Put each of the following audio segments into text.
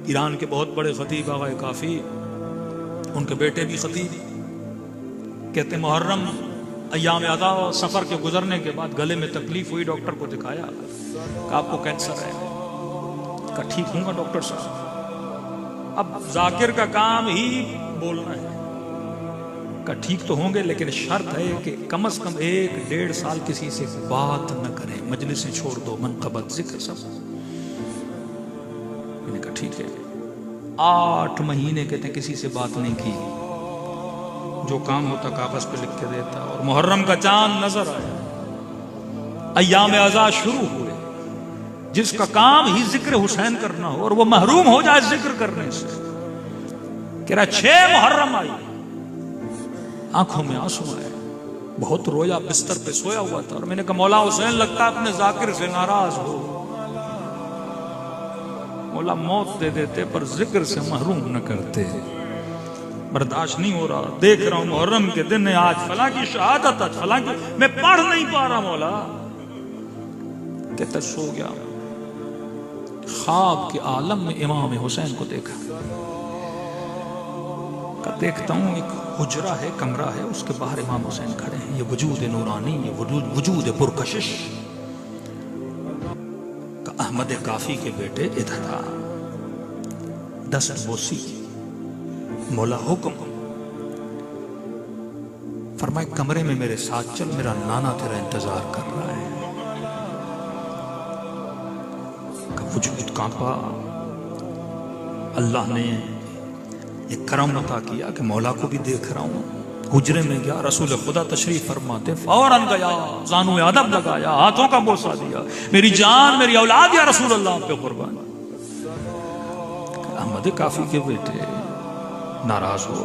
Iran के बहुत बड़े खतीब आगा काफ़ी, उनके बेटे भी खतीब, कहते मुहर्रम अय्याम अज़ा और सफ़र के गुजरने के बाद गले में तकलीफ हुई, डॉक्टर को दिखाया, कहा आपको कैंसर है। कहा ठीक हूँगा डॉक्टर साहब। अब जाकिर का काम ही बोलना है। कहा ठीक तो होंगे, लेकिन शर्त है कि कम से कम 1-1.5 साल किसी से बात न करें, मजलिसें छोड़ दो, मनक़बत जिक्र सब। मैंने कहा ठीक है। 8 महीने कहते किसी से बात नहीं की, जो काम होता कागज पे लिख के देता। और मुहर्रम का चांद नजर आया, अय्याम अज़ा शुरू हुए, जिसका काम ही जिक्र हुसैन करना हो और वो महरूम हो जाए जिक्र करने से। कह रहा 6 मुहर्रम आई, आंखों में आंसू आए, बहुत रोया, बिस्तर पे सोया हुआ था। और मैंने कहा मौला हुसैन लगता है अपने जाकिर से नाराज हो, मौला मौत दे देते पर जिक्र से महरूम न करते। बर्दाश्त नहीं हो रहा, देख रहा हूं मुहर्रम के दिन है, आज फला की शहादत, आज फला की, मैं पढ़ नहीं पा रहा मौला। कहता सो गया, ख्वाब के आलम में इमाम हुसैन को देखा। देखता हूं एक हुजरा है, कमरा है, उसके बाहर इमाम हुसैन खड़े हैं। ये वजूद नूरानी, ये वजूद पुरकशिश का अहमद काफी के बेटे इधर आ, दस्त बोसी, मौला हुक्म। फरमाए कमरे में मेरे साथ चल, मेरा नाना तेरा इंतजार कर रहा है। वजूद कांपा। अल्लाह ने एक करम अता किया कि मौला को भी देख रहा हूं। हुजरे में गया, रसूल खुदा तशरीफ फरमाते, फौरन गया, ज़ानू अदब लगाया, हाथों का बोसा दिया, मेरी जान मेरी औलाद या रसूल अल्लाह पे कुर्बान। अहमद काफी के बेटे नाराज हो,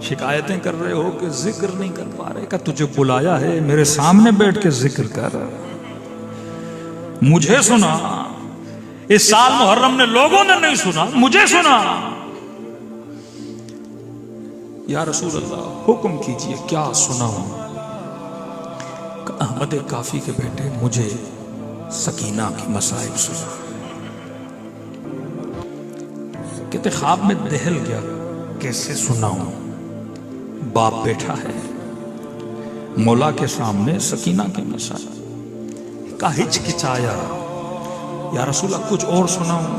शिकायतें कर रहे हो कि जिक्र नहीं कर पा रहे। का तुझे बुलाया है, मेरे सामने बैठ के जिक्र कर, मुझे सुना। इस साल मुहर्रम ने लोगों ने नहीं सुना, मुझे सुना। या रसूल अल्लाह हुक्म कीजिए, क्या सुनाऊं? अहमद काफी के बेटे मुझे सकीना की मसाइब सुना। कहते ख्वाब में दहल गया, कैसे सुनाऊं? बाप बैठा है मौला के सामने, सकीना की मसाइब का हिचकिचाया, या रसूल कुछ और सुनाऊं,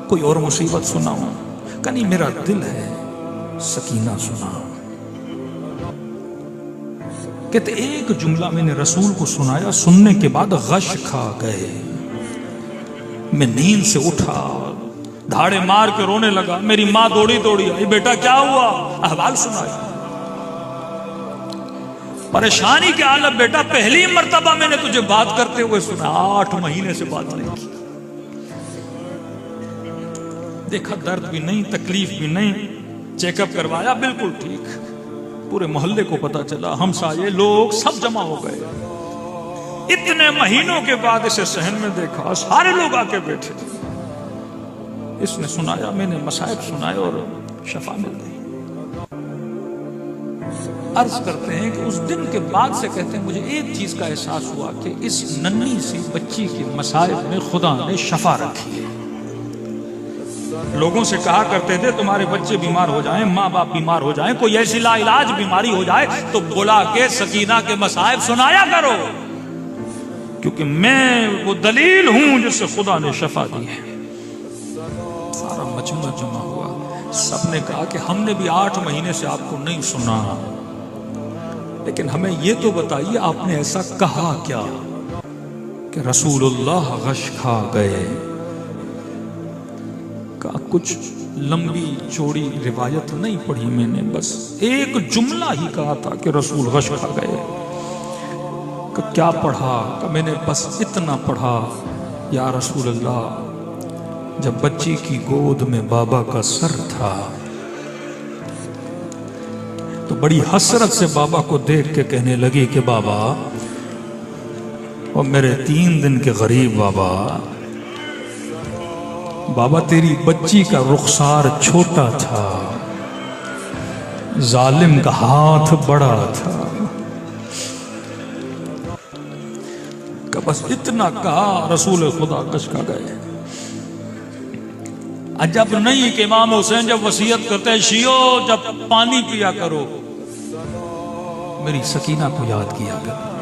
कोई और मुसीबत सुनाऊं? कहीं मेरा दिल है सकीना सुनाऊं। कहते एक जुमला मैंने रसूल को सुनाया, सुनने के बाद गश खा गए। मैं नींद से उठा, धाड़े मार के रोने लगा। मेरी माँ दौड़ी दौड़ी आई, बेटा क्या हुआ? अहवाल सुनाया। परेशानी के आलम, बेटा पहली मर्तबा मैंने तुझे बात करते हुए सुना, 8 महीने से बात नहीं की। देखा दर्द भी नहीं, तकलीफ भी नहीं, चेकअप करवाया, बिल्कुल ठीक। पूरे मोहल्ले को पता चला, हमसाये लोग सब जमा हो गए। इतने महीनों के बाद इसे सहन में देखा, सारे लोग आके बैठे। इसने सुनाया, मैंने मसाइब सुनाए और शफा मिल गई। अर्ज करते हैं कि उस दिन के बाद से कहते हैं मुझे एक चीज का एहसास हुआ कि इस नन्ही सी बच्ची की मसाइब में खुदा ने शफा रखी है। लोगों से कहा करते थे तुम्हारे बच्चे बीमार हो जाएं, माँ बाप बीमार हो जाएं, कोई ऐसी लाइलाज बीमारी हो जाए तो बुला के सकीना के मसाइब सुनाया करो, क्योंकि मैं वो दलील हूं जिससे खुदा ने शफा दी है। सारा मजमा जमा हुआ, सबने कहा कि हमने भी 8 महीने से आपको नहीं सुना, लेकिन हमें ये तो बताइए आपने ऐसा कहा क्या कि रसूलुल्लाह गश खा गए? का कुछ लंबी चौड़ी रिवायत नहीं पढ़ी मैंने, बस एक जुमला ही कहा था कि रसूल गश खा गए। का क्या पढ़ा? का मैंने बस इतना पढ़ा, या रसूलुल्लाह जब बच्ची की गोद में बाबा का सर था तो बड़ी हसरत से बाबा को देख के कहने लगी कि बाबा, और मेरे 3 दिन के गरीब बाबा, बाबा तेरी बच्ची का रुखसार छोटा था, जालिम का हाथ बड़ा था। का बस इतना कहा, रसूल खुदा कश का गए। अजब नहीं कि इमाम हुसैन जब वसीयत करते हैं, शियो जब पानी पिया करो मेरी सकीना को याद किया करो।